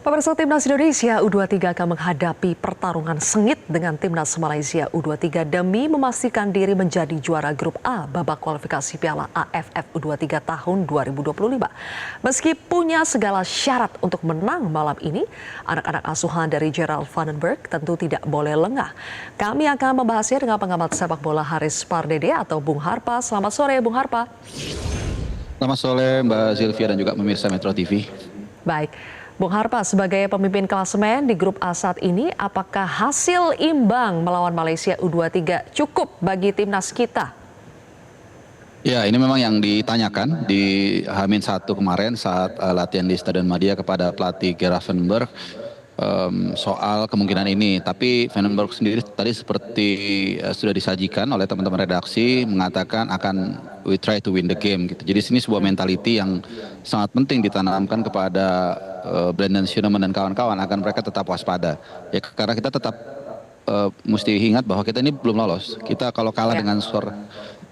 Pemirsa, Timnas Indonesia U23 akan menghadapi pertarungan sengit dengan Timnas Malaysia U23 demi memastikan diri menjadi juara grup A babak kualifikasi Piala AFF U23 tahun 2025. Meski punya segala syarat untuk menang malam ini, anak-anak asuhan dari Gerald Vandenberg tentu tidak boleh lengah. Kami akan membahasnya dengan pengamat sepak bola Haris Pardede atau Bung Harpa. Selamat sore Bung Harpa. Selamat sore Mbak Sylvia dan juga pemirsa Metro TV. Baik. Bung Harpa, sebagai pemimpin klasemen di grup A saat ini, apakah hasil imbang melawan Malaysia U23 cukup bagi timnas kita? Ya, ini memang yang ditanyakan di H-1 kemarin saat latihan di Stadion Madia kepada pelatih Gerard Vandenberg soal kemungkinan ini. Tapi Vandenberg sendiri tadi seperti sudah disajikan oleh teman-teman redaksi mengatakan akan we try to win the game gitu. Jadi sini sebuah mentality yang sangat penting ditanamkan kepada Brandon Schuneman dan kawan-kawan agar mereka tetap waspada. Ya, karena kita tetap mesti ingat bahwa kita ini belum lolos. Kita kalau kalah dengan skor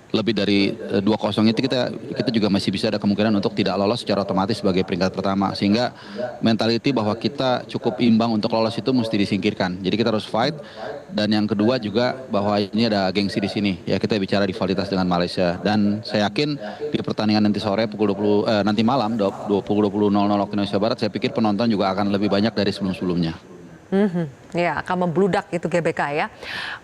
lebih dari 2-0 itu kita juga masih bisa ada kemungkinan untuk tidak lolos secara otomatis sebagai peringkat pertama, sehingga mentality bahwa kita cukup imbang untuk lolos itu mesti disingkirkan. Jadi kita harus fight, dan yang kedua juga bahwa ini ada gengsi di sini ya, kita bicara rivalitas dengan Malaysia, dan saya yakin di pertandingan nanti sore pukul 20 nanti malam pukul 20.00 waktu Indonesia Barat, saya pikir penonton juga akan lebih banyak dari sebelum-sebelumnya. Ya, akan membludak itu GBK ya.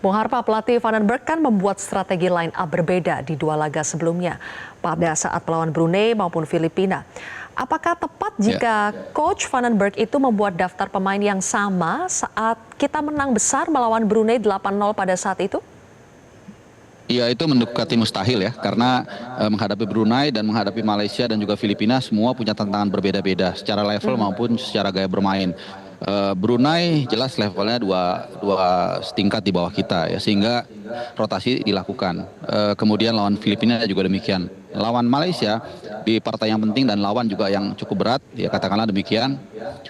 Bung Harpa, pelatih Vandenberg kan membuat strategi line up berbeda di dua laga sebelumnya pada saat melawan Brunei maupun Filipina. Apakah tepat jika Coach Vandenberg itu membuat daftar pemain yang sama saat kita menang besar melawan Brunei 8-0 pada saat itu? Iya, itu mendekati mustahil ya, karena menghadapi Brunei dan menghadapi Malaysia dan juga Filipina semua punya tantangan berbeda-beda secara level maupun secara gaya bermain. Brunei jelas levelnya dua setingkat di bawah kita ya, sehingga rotasi dilakukan. Kemudian lawan Filipina juga demikian. Lawan Malaysia di partai yang penting dan lawan juga yang cukup berat ya, katakanlah demikian.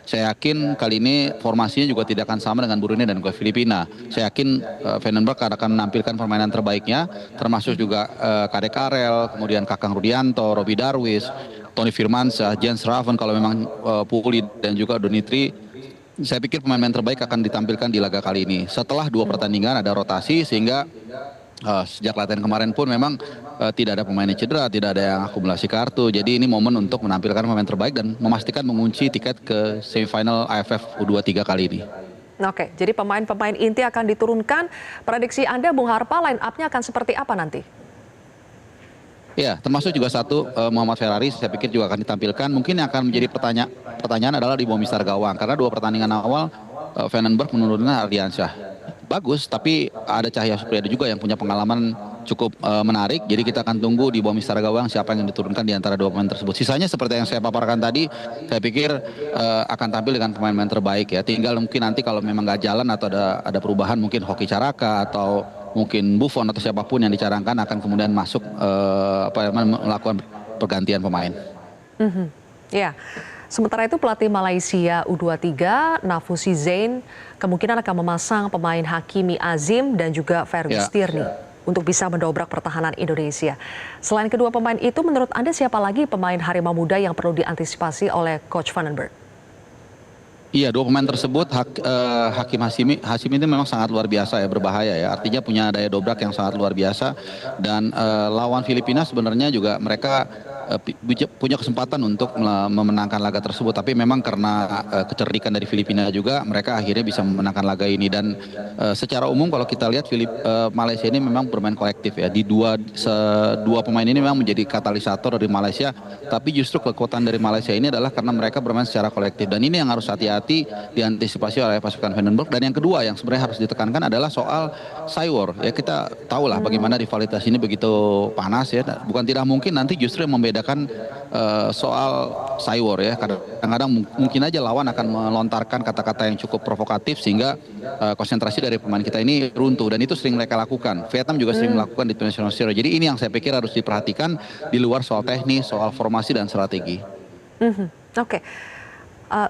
Saya yakin kali ini formasinya juga tidak akan sama dengan Brunei dan juga Filipina. Saya yakin Vandenberg akan menampilkan permainan terbaiknya, termasuk juga Kadek Karel, kemudian Kakang Rudianto, Robi Darwis, Tony Firmansyah, Jens Raven kalau memang pulih, dan juga Donitri. Saya pikir pemain-pemain terbaik akan ditampilkan di laga kali ini. Setelah 2 pertandingan ada rotasi, sehingga sejak latihan kemarin pun memang tidak ada pemain yang cedera, tidak ada yang akumulasi kartu. Jadi ini momen untuk menampilkan pemain terbaik dan memastikan mengunci tiket ke semifinal AFF U23 kali ini. Oke, jadi pemain-pemain inti akan diturunkan. Prediksi Anda, Bung Harpa, line up-nya akan seperti apa nanti? Ya, termasuk juga satu Muhammad Ferrari, saya pikir juga akan ditampilkan. Mungkin yang akan menjadi pertanyaan adalah di bawah mistar gawang, karena 2 pertandingan awal Vandenberg menurunkan Ardiansyah. Bagus, tapi ada Cahya Supriyadi juga yang punya pengalaman cukup menarik. Jadi kita akan tunggu di bawah mistar gawang siapa yang diturunkan di antara 2 pemain tersebut. Sisanya seperti yang saya paparkan tadi, saya pikir akan tampil dengan pemain-pemain terbaik ya. Tinggal mungkin nanti kalau memang nggak jalan atau ada perubahan, mungkin Hoki Caraka atau mungkin Buffon atau siapapun yang dicarangkan akan kemudian masuk melakukan pergantian pemain. Ya, sementara itu pelatih Malaysia U23 Nafusi Zain kemungkinan akan memasang pemain Hakimi Azim dan juga Fergus Tierney untuk bisa mendobrak pertahanan Indonesia. Selain kedua pemain itu, menurut Anda siapa lagi pemain Harimau Muda yang perlu diantisipasi oleh Coach Vandenberg? Iya, 2 pemain tersebut Hakim Hashim ini memang sangat luar biasa ya, berbahaya ya. Artinya punya daya dobrak yang sangat luar biasa, dan lawan Filipina sebenarnya juga mereka punya kesempatan untuk memenangkan laga tersebut, tapi memang karena kecerdikan dari Filipina juga mereka akhirnya bisa memenangkan laga ini. Dan secara umum kalau kita lihat Malaysia ini memang bermain kolektif ya. Di dua pemain ini memang menjadi katalisator dari Malaysia, tapi justru kekuatan dari Malaysia ini adalah karena mereka bermain secara kolektif, dan ini yang harus hati-hati diantisipasi oleh pasukan Vandenberg. Dan yang kedua yang sebenarnya harus ditekankan adalah soal Cywar ya. Kita tahulah bagaimana rivalitas ini begitu panas ya. Bukan tidak mungkin nanti justru yang membedakan soal Cywar ya. Kadang-kadang mungkin aja lawan akan melontarkan kata-kata yang cukup provokatif sehingga konsentrasi dari pemain kita ini runtuh, dan itu sering mereka lakukan. Vietnam juga sering melakukan di International Series. Jadi ini yang saya pikir harus diperhatikan di luar soal teknis, soal formasi dan strategi. Oke.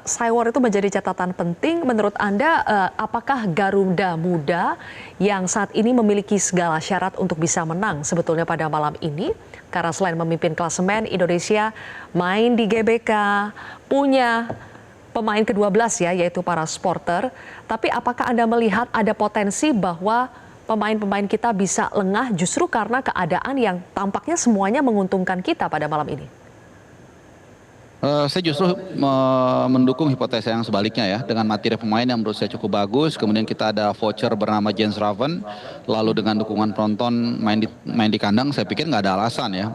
Cywar itu menjadi catatan penting. Menurut Anda, apakah Garuda Muda yang saat ini memiliki segala syarat untuk bisa menang sebetulnya pada malam ini? Karena selain memimpin klasemen, Indonesia main di GBK, punya pemain ke-12 ya, yaitu para supporter. Tapi apakah Anda melihat ada potensi bahwa pemain-pemain kita bisa lengah justru karena keadaan yang tampaknya semuanya menguntungkan kita pada malam ini? Saya justru mendukung hipotesa yang sebaliknya ya, dengan materi pemain yang menurut saya cukup bagus, kemudian kita ada voucher bernama Jens Raven, lalu dengan dukungan penonton main di kandang, saya pikir nggak ada alasan ya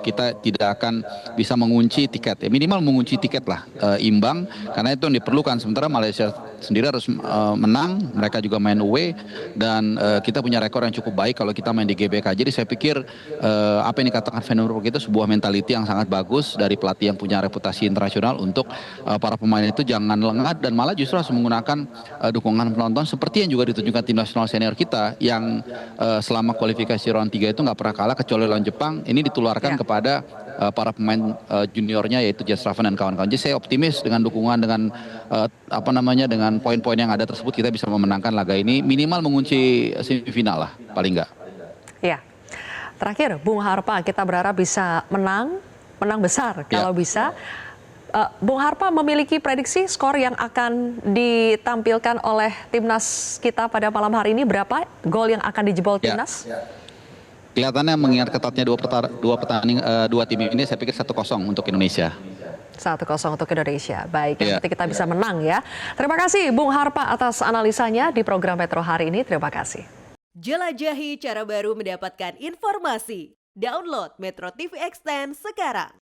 kita tidak akan bisa mengunci tiket, ya minimal mengunci tiket lah, imbang, karena itu yang diperlukan. Sementara Malaysia sendiri harus menang, mereka juga main away, dan kita punya rekor yang cukup baik kalau kita main di GBK. Jadi saya pikir apa yang dikatakan Van den Broek itu sebuah mentality yang sangat bagus dari pelatih yang punya reputasi internasional untuk para pemain itu jangan lengah dan malah justru harus menggunakan dukungan penonton seperti yang juga ditunjukkan tim nasional senior kita yang selama kualifikasi round 3 itu nggak pernah kalah kecuali lawan Jepang. Ini ditularkan kepada para pemain juniornya yaitu Jens Raven dan kawan-kawan. Jadi saya optimis dengan dukungan, dengan dengan poin-poin yang ada tersebut kita bisa memenangkan laga ini, minimal mengunci semifinal lah paling nggak. Ya, terakhir Bung Harpa, kita berharap bisa menang besar kalau bisa. Bung Harpa memiliki prediksi skor yang akan ditampilkan oleh timnas kita pada malam hari ini, berapa gol yang akan dijebol timnas? Kelihatannya mengingat ketatnya dua tim ini, saya pikir 1-0 untuk Indonesia. 1-0 untuk Indonesia. Baik, yang penting kita bisa menang ya. Terima kasih Bung Harpa atas analisanya di program Metro hari ini. Terima kasih. Jelajahi cara baru mendapatkan informasi. Download Metro TV Extend sekarang.